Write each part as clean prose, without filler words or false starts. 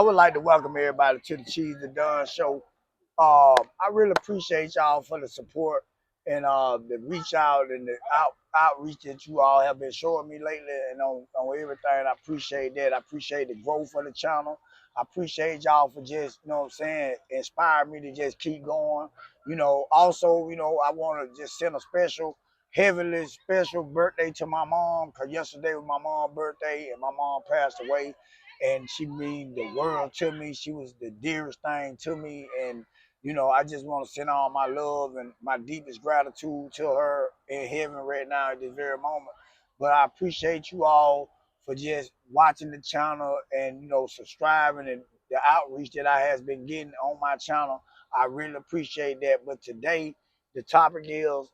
I would like to welcome everybody to the Cheese the Done show. I really appreciate y'all for the support and the reach out and the outreach that you all have been showing me lately and on everything. I appreciate that. I appreciate the growth of the channel. I appreciate y'all for just, you know what I'm saying, inspire me to just keep going. Also, I want to just send a heavily special birthday to my mom because yesterday was my mom's birthday and my mom passed away and she mean the world to me. She was the dearest thing to me, and I just want to send all my love and my deepest gratitude to her in heaven right now at this very moment. But I appreciate you all for just watching the channel and subscribing and the outreach that I has been getting on my channel. I really appreciate that. But today, the topic is,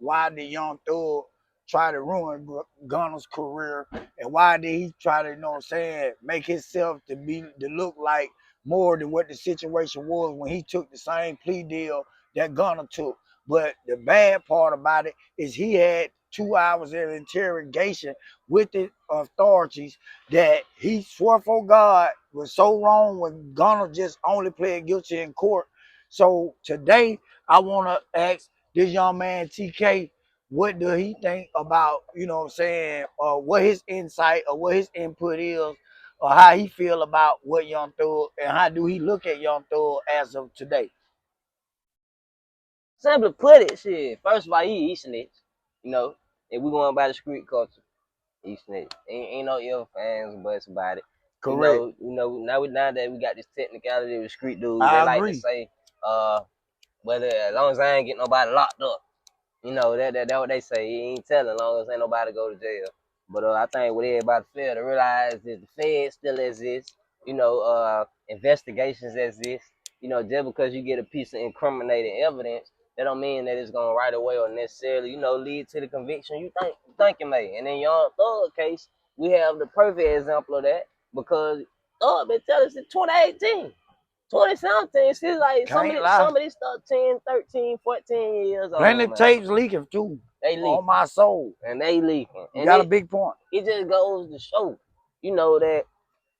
why did Young Thug try to ruin Gunna's career, and why did he try to, make himself to look like more than what the situation was when he took the same plea deal that Gunna took. But the bad part about it is he had 2 hours of interrogation with the authorities that he swore for God was so wrong when Gunna just only pled guilty in court. So today I want to ask this young man TK, what do he think about, what his insight or what his input is, or how he feel about what Young Thug, and how do he look at Young Thug as of today? Simply put it, shit. First of all, he snitch. You know, if we going by the street culture, he snitch. Ain't no ill fans and buts about it. Correct. Now that we got this technicality with street dudes, they I like to agree. say, whether as long as I ain't get nobody locked up, that what they say. He ain't telling as long as ain't nobody go to jail. But I think what everybody fail to realize is the Fed still exists. Investigations exist. Just because you get a piece of incriminating evidence, that don't mean that it's gonna right away or necessarily, lead to the conviction you think it may. And in Young Thug case, we have the perfect example of that because Thug been telling us since 2018. 20 something, she's like Can't lie. some of this stuff 10, 13, 14 years Plenty old, of man. tapes leaking too. They On leaking my soul. and they leaking. You And got a it big point. it just goes to show, that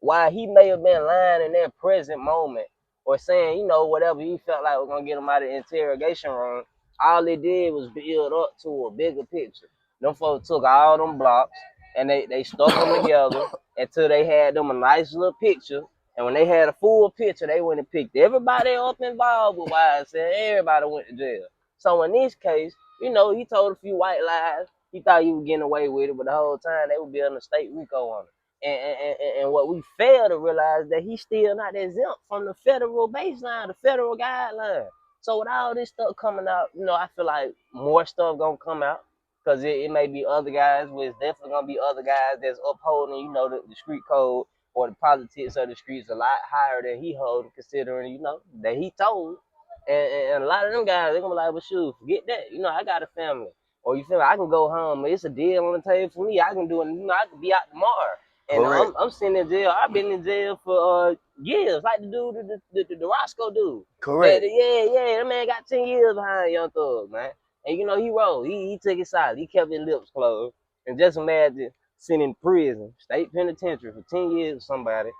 while he may have been lying in that present moment or saying, whatever he felt like was gonna get him out of the interrogation room, all it did was build up to a bigger picture. Them folks took all them blocks and they stuck them together until they had them a nice little picture. And when they had a full picture, they went and picked everybody up involved with why I said everybody went to jail. So in this case, he told a few white lies. He thought he was getting away with it, but the whole time they would be on the state RICO on it. And what we fail to realize that he's still not exempt from the federal baseline, the federal guideline. So with all this stuff coming out, I feel like more stuff gonna come out because it may be other guys, but it's definitely gonna be other guys that's upholding, the street code or the politics of the streets a lot higher than he holds, considering, that he told. And a lot of them guys, they're gonna be like, well, shoot, forget that. I got a family. Or you feel like I can go home. It's a deal on the table for me. I can do it. I can be out tomorrow. And Correct. I'm sitting in jail. I've been in jail for years, like the dude, the Roscoe dude. Correct. Yeah, that man got 10 years behind Young Thug, man. And he rolled. He took his side. He kept his lips closed. And just imagine sitting in prison, state penitentiary for 10 years with somebody,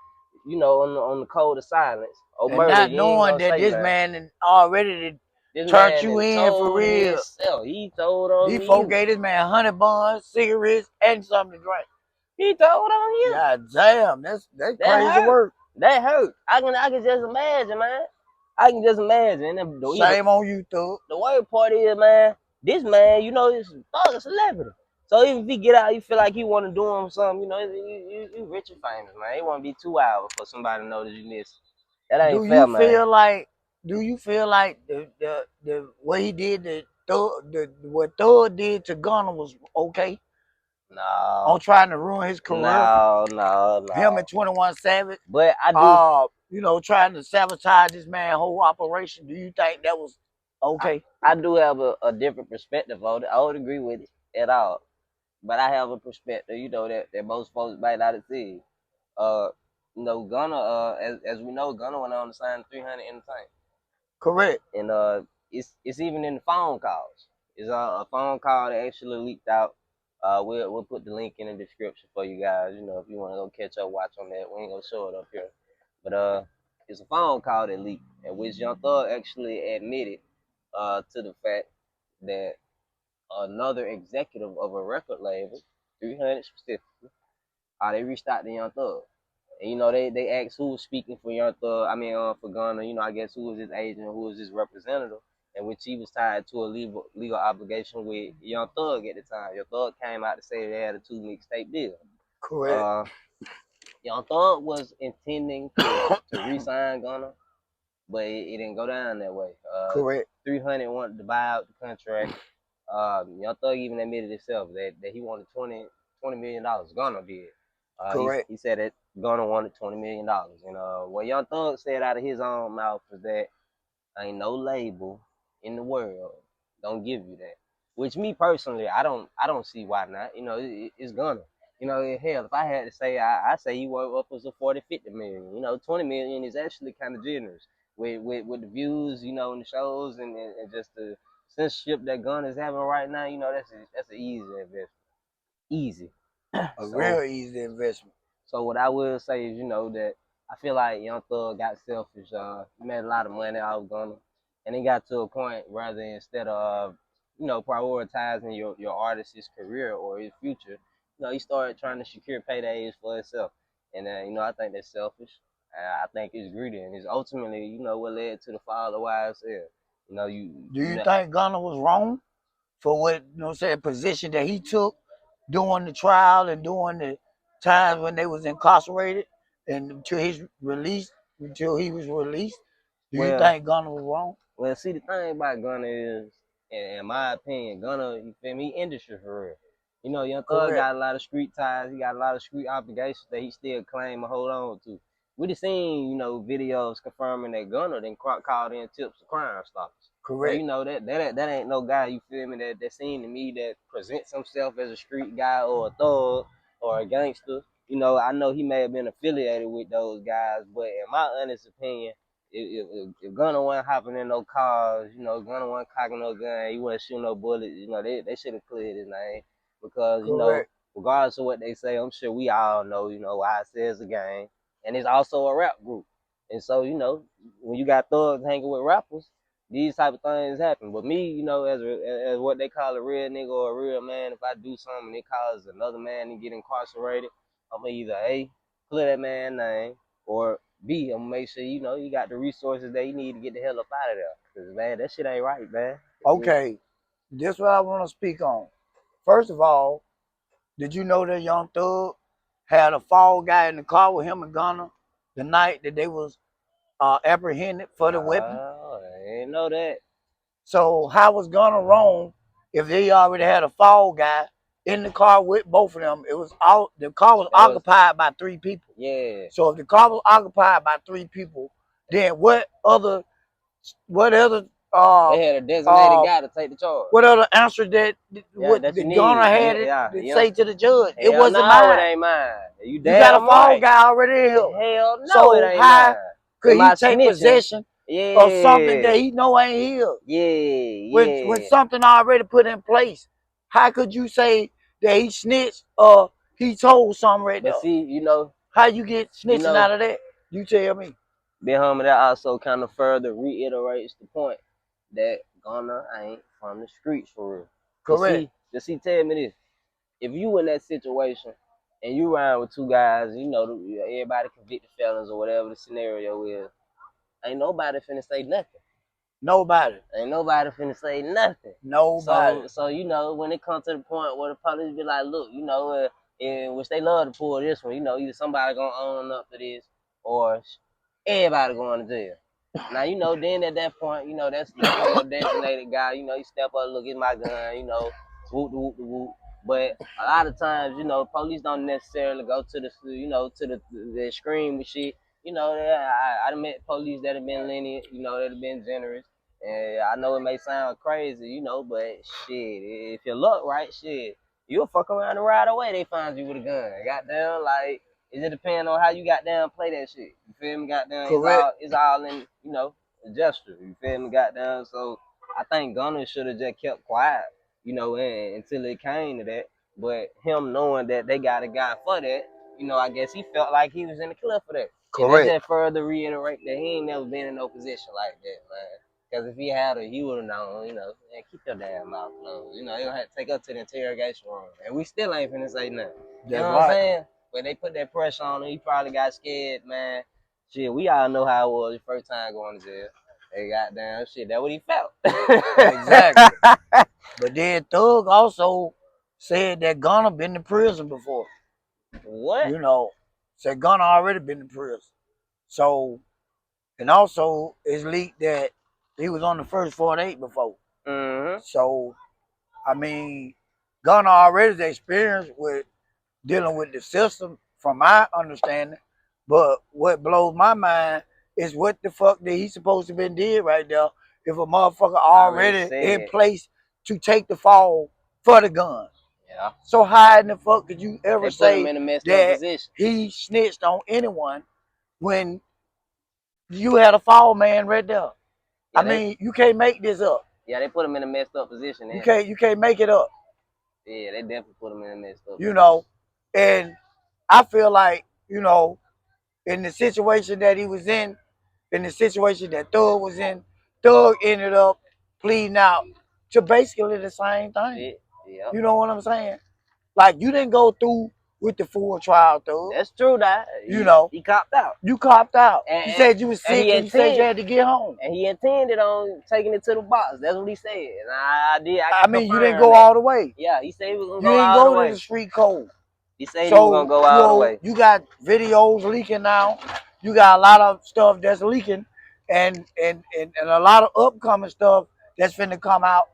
on the code of silence. Or And murder, not you ain't knowing gonna that say this nothing. man already This turned man you then in for told real. himself. He told on These folk me. gave this man 100 buns, cigarettes, and something to drink. He told on him. God damn, that's That crazy hurt. work. That hurt. I can just imagine, man. I can just imagine. And Shame on you, Thug. the worst part is, man, this man, this Thug a celebrity. So even if he get out, you feel like he want to do him something, you rich and famous, man. It won't be 2 hours for somebody to know that you miss. That Do ain't fair, you man. feel like? Do you feel like the what he did what Thug did to Gunna was okay on No, trying to ruin his career? Him no. and 21 Savage, But I do. trying to sabotage this man's whole operation. Do you think that was I, okay? I do have a different perspective on it. I would agree with it at all. But I have a perspective, that most folks might not have seen. Uh, Gunna, as we know, Gunna went on to sign 300 in the tank, Correct. and it's even in the phone calls. It's a phone call that actually leaked out. We'll put the link in the description for you guys. If you want to go catch up, watch on that. We ain't gonna show it up here, But it's a phone call that leaked, in which Young Thug actually admitted to the fact that another executive of a record label, 300 specifically, they reached out to Young Thug. And they asked who was speaking for Young Thug. I mean, for Gunna. I guess who was his agent, who was his representative, in which he was tied to a legal obligation with Young Thug at the time. Young Thug came out to say they had a 2 mixtape deal. Correct. Young Thug was intending to re-sign Gunna, but it didn't go down that way. Correct. 300 wanted to buy out the contract. Young Thug even admitted himself that he wanted $20 million. Gunna did. Correct. He said that Gunna wanted $20 million. And what Young Thug said out of his own mouth was that ain't no label in the world don't give you that. Which me personally, I don't see why not. It's Gunna. Hell, if I had to say, I say he worth upwards of 40, 50 million. 20 million is actually kind of generous with the views, and the shows and just the censorship that Gunna is having right now. That's an easy investment. Easy. A So real easy investment. so what I will say is, that I feel like Young Thug got selfish. He made a lot of money out of Gunna, and it got to a point rather instead of prioritizing your artist's career or his future, he started trying to secure paydays for himself, and I think that's selfish. I think it's greedy, and it's ultimately what led to the fall of YSL. Do you think Gunna was wrong for what position that he took during the trial and during the times when they was incarcerated and until he was released? Do you Well, think Gunna was wrong? Well, see, the thing about Gunna is, in my opinion, Gunna, you feel me, he industry for real. Young Thug Correct. got a lot of street ties. He got a lot of street obligations that he still claim and hold on to. We done seen, videos confirming that Gunna then called in tips to Crime Stoppers. So, Correct. that ain't no guy, you feel me, that seen to me that presents himself as a street guy or a thug or a gangster. I know he may have been affiliated with those guys, but in my honest opinion, if Gunna wasn't hopping in no cars, Gunna wasn't cocking no gun, he wasn't shooting no bullets, they should have cleared his name. Because, Correct. regardless of what they say, I'm sure we all know, why it says a gang. And it's also a rap group. And so, when you got thugs hanging with rappers, these type of things happen. But me, as what they call a real nigga or a real man, if I do something and it causes another man to get incarcerated, I'm gonna either A, clear that man's name, or B, I'm gonna make sure you got the resources that you need to get the hell up out of there. Cause man, that shit ain't right, man. Okay, this is what I want to speak on. First of all, did you know that Young Thug had a fall guy in the car with him and Gunna the night that they was apprehended for the weapon? Oh, I didn't know that. So how was Gunna wrong if they already had a fall guy in the car with both of them? It was all the car was occupied by 3 people. Yeah. So if the car was occupied by 3 people, then what other They had a designated guy to take the charge. what other answer that what that the you Gunna need. had to say to the judge? It Hell wasn't no, it mine. ain't mine. You You got a damn fall right. guy already in here. Hell no, So it ain't how mine. could Am I he take snitching? possession Yeah. of something that he know ain't his? Yeah. When something already put in place, how could you say that he snitched or he told something right there? But see, How you get snitching know, out of that? You tell me. Big Homie, that also kind of further reiterates the point that Gunna ain't from the streets for real. Correct. Just see, tell me this. If you in that situation and you ride with 2 guys, everybody convicted felons or whatever the scenario is, ain't nobody finna say nothing. Nobody. Ain't nobody finna say nothing. Nobody. So when it comes to the point where the police be like, look, in which they love to pull this one, either somebody gonna own up to this or everybody going to jail. Now, then at that point, that's your designated guy. You step up, look, it's my gun, whoop, whoop, whoop. But a lot of times, police don't necessarily go to the extreme with shit. I done met police that have been lenient, that have been generous. And I know it may sound crazy, but shit, if your luck right, shit, you'll fuck around and ride away. They find you with a gun. Goddamn, like, it depends on how you got down play that shit. You feel me? Goddamn, Correct. It's all in, the gesture. You feel me? Goddamn. So I think Gunna should have just kept quiet, until it came to that. But him knowing that they got a guy for that, I guess he felt like he was in the cliff for that. And that Correct. just further reiterate that he ain't never been in no position like that, man. Because if he had her, he would have known, you know, man, keep your damn mouth closed. You know, they gonna have to take her to the interrogation room. And we still ain't finna say nothing. You That's know what I'm right. saying? When they put that pressure on him, he probably got scared, man. Shit, we all know how it was the first time going to jail. They goddamn shit, that's what he felt. Exactly. But then Thug also said that Gunna been to prison before. What? You know, said Gunna already been to prison. So, and also it's leaked that he was on the first 48 before. Mm-hmm. So, I mean, Gunna already is experienced with dealing with the system, from my understanding. But what blows my mind is what the fuck that he supposed to been did right there if a motherfucker already in place to take the fall for the gun. Yeah. So how in the fuck could you ever They put him say in a messed up that position. he snitched on anyone when you had a fall man right there? Yeah, I mean, you can't make this up. Yeah, they put him in a messed up position. You can't make it up. Yeah, they definitely put him in a messed up You position. know, and I feel like, you know, in the situation that he was in the situation that Thug was in, Thug ended up pleading out to basically the same thing. Yeah. You know what I'm saying? Like, you didn't go through with the full trial, Thug. That's true, that. You know. He copped out. You copped out. And, you said you was sick and you said you had to get home. And he intended on taking it to the box. That's what he said. And I did. I mean, you didn't go all the way. Yeah, he said he was going to go all the way. You didn't go to the street code. He said he was going to go all the way. You got videos leaking now. You got a lot of stuff that's leaking. And a lot of upcoming stuff that's finna come out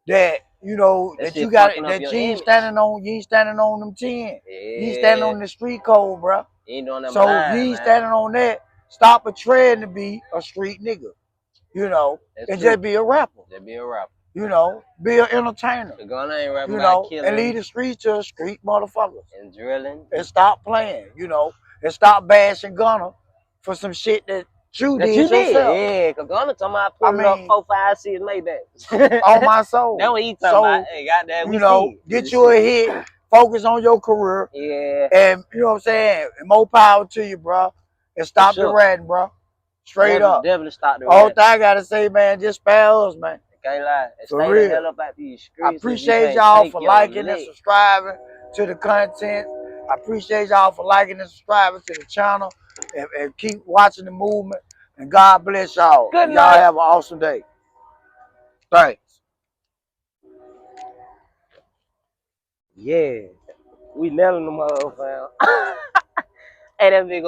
that, you know, that you got, that you ain't standing on them 10. Yeah. You ain't standing on the street code, bro. You ain't doing that. So if you ain't standing on that, stop portraying to be a street nigga. You know, and just be a rapper. Just be a rapper. You know, be an entertainer. The Gunna ain't rapping, you know, killing, and lead the streets to street motherfuckers. And drilling. And stop playing, you know, and stop bashing Gunna for some shit that you did yourself. Yeah, because Gunna talking about pulling up 4, 5, 6 Maybachs. On my soul. That's what he talking about. Hey, goddamn, you know, get you a hit, focus on your career. Yeah. And, you know what I'm saying, and more power to you, bro. And stop the ratting, bro. Straight up. Definitely stop the ratting. All thing I got to say, man, just spare us, man. Can't lie. For real. The hell up out these streets. I appreciate y'all for liking and subscribing to the content. I appreciate y'all for liking and subscribing to the channel. And keep watching the movement. And God bless y'all. Y'all have an awesome day. Thanks. Yeah. We nailing them all, fam. Hey, that big